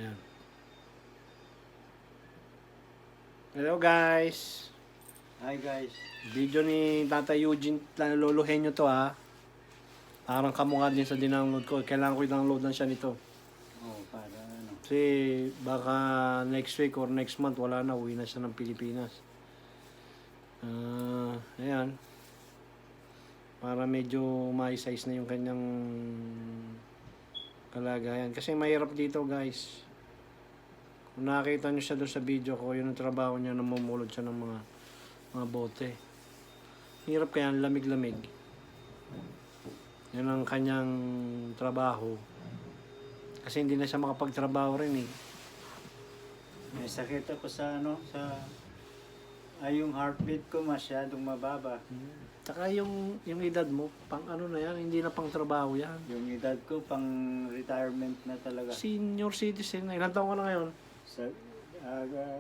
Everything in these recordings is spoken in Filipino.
Ayan. Hello guys. Hi guys. Video ni Tata Eugene Lolo Henyo to ha. Parang kamukha din sa dinownload ko. Kailangan ko i-downloadan siya nito. Oh, para ano. Kasi baka next week or next month wala na. Uwi na siya ng Pilipinas. Ayan. Para medyo ma-size na yung kanyang kalagayan. Kasi mahirap dito guys. Kung nakita nyo siya doon sa video ko, yun ang trabaho niya, namumulot siya ng mga bote. Hirap kaya, lamig-lamig. Yan ang kanyang trabaho. Kasi hindi na siya makapagtrabaho rin eh. May sakit ako sa yung heartbeat ko masyadong mababa. Saka yung edad mo, pang ano na yan, hindi na pang trabaho yan. Yung edad ko pang retirement na talaga. Senior citizen na. Ilan taon ka na ngayon?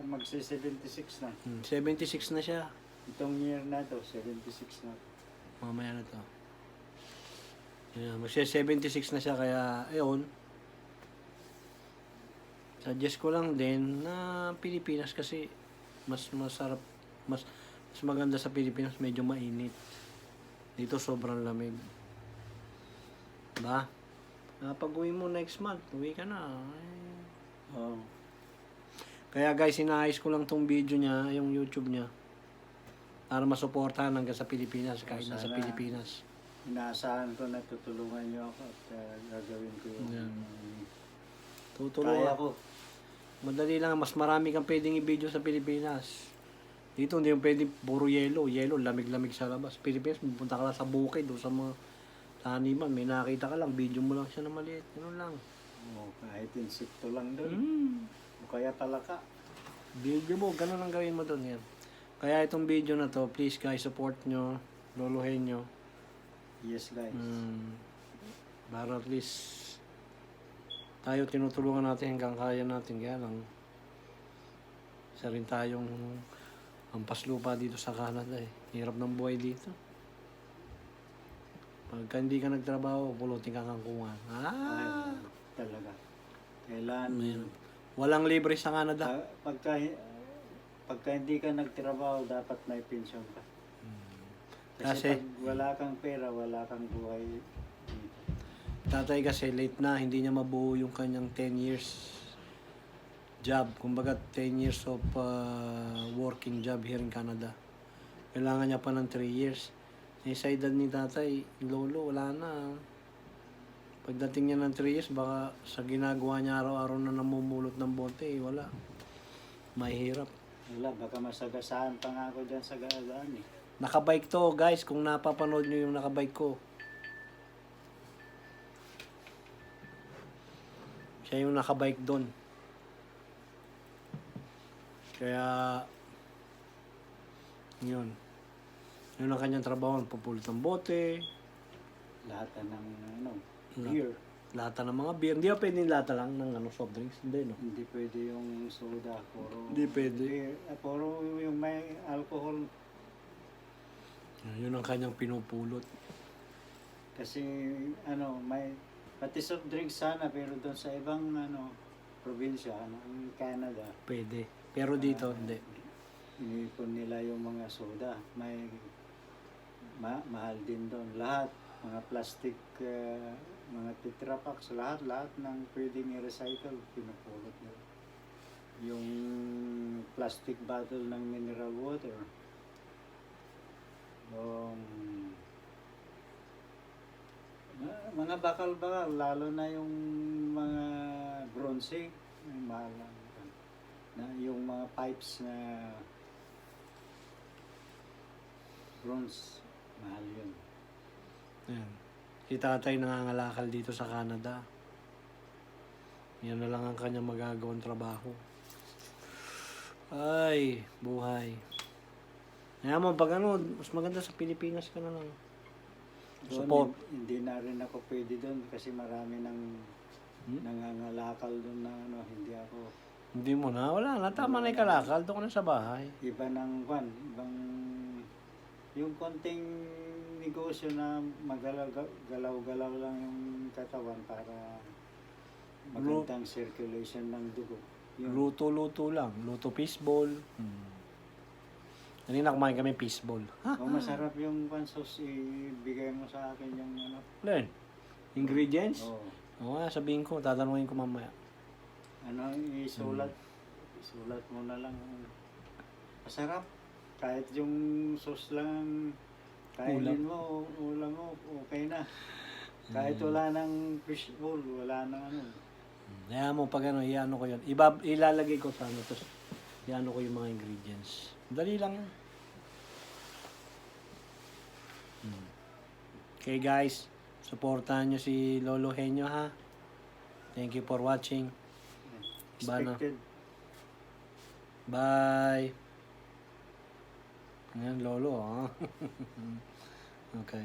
Magsi-76 na. 76 na siya. Itong year na to, 76 na. Mamaya na to. Ayan, magsi-76 na siya kaya, ayun. Suggest ko lang din na Pilipinas kasi mas masarap, mas maganda sa Pilipinas, medyo mainit. Dito sobrang lamig. Ba? Pag uwi mo next month, uwi ka na. Oh. Kaya guys, inaayos ko lang tong video niya, yung YouTube niya. Para masuportahan hanggang sa Pilipinas, kahit na sa Pilipinas. Inaasahan ko na tutulungan niyo ako at gagawin ko yung Tutulungan. kaya ko. Madali lang, mas marami kang pwedeng i-video sa Pilipinas. Dito hindi yung pwedeng puro yelo, lamig-lamig sa labas. Pilipinas, pupunta ka lang sa bukid o sa mga taniman, may nakita ka lang, video mo lang siya na maliit. Ganun lang. Oh, kahit insekto lang doon. O kaya talaka. Video mo, ganun lang gawin mo doon yan. Kaya itong video na to, please guys, support nyo, lolohin nyo. Yes guys. Para at least tayo tinutulungan natin hanggang kaya natin. Kaya lang, isa rin tayong ampas lupa dito sa Canada eh. Hirap ng buhay dito. Pagka hindi ka nagtrabaho, pulutin ka kangkungan. Ay, talaga. Kailan Walang libre sa Canada. pagka hindi ka nagtrabaho, dapat may pensyon ka. Kasi pag wala kang pera, wala kang buhay. tatay kasi late na, hindi niya mabuo yung kanyang 10 years job. Kumbaga 10 years of working job here in Canada. Kailangan niya pa ng 3 years. Sa edad ni tatay, lolo, wala na. Pagdating niya ng 3 years, baka sa ginagawa niya araw-araw na namumulot ng bote, wala. Mahirap. Wala, baka masagasaan pa nga ako dyan sa gagaan eh. Nakabike to, guys. Kung napapanood nyo yung nakabike ko. Siya yung nakabike doon. Kaya, yun. Yun ang kanyang trabaho. Pupulot ng bote. Lahat ng beer. Lata ng mga beer. Hindi ba pwedeng lata lang ng soft drinks? Hindi, no? Hindi pwede yung soda, puro Hindi pwede. beer. Puro yung may alcohol. Yun ang kanyang pinupulot. Kasi may pati soft drinks sana, pero doon sa ibang probinsya, ng Canada, Pwede. Pero dito, hindi. inipon nila yung mga soda. May mahal din doon. Lahat, mga plastic, mga Tetra Paks, lahat ng pwedeng i-recycle, pinupulot nila. Yung plastic bottle ng mineral water, yung mga bakal-bakal, lalo na yung mga bronze, mahal na yung mga pipes na bronze, mahal yun. Ayan. Si tatay nangangalakal dito sa Canada. Yan na lang ang kanyang magagawang trabaho. Ay, buhay. Kaya mo, pag mas maganda sa Pilipinas ka na lang. Support. Hindi na rin ako pwede doon kasi marami nangangalakal doon na hindi ako. Hindi mo na, wala na. Tama na yung kalakal. Doon ka na sa bahay. Iba ng ibang yung konting negosyo na magalaw-galaw lang yung katawan para magandang circulation ng dugo. Yun. Luto-luto lang. Luto fishball. Kanina kumain kami fishball. Ha? Kung masarap yung pansos, ibigay mo sa akin yung ano. Len, ingredients? Oh, Oo, sabihin ko. Tatanungin ko mamaya. ano, isulat. Isulat mo na lang. Masarap. Kahit yung sauce lang kainin mo, ulam mo, okay na. Kahit wala nang fishball, wala nang ano. Kaya mo pag ano, iano ko yun. Ilalagay ko sa ano. Tapos iano ko yung mga ingredients. Dali lang yan. Okay guys, supportahan nyo si Lolo Henyo ha. Thank you for watching. Bana. Expected. Bye. Ayan, Lolo. Okay.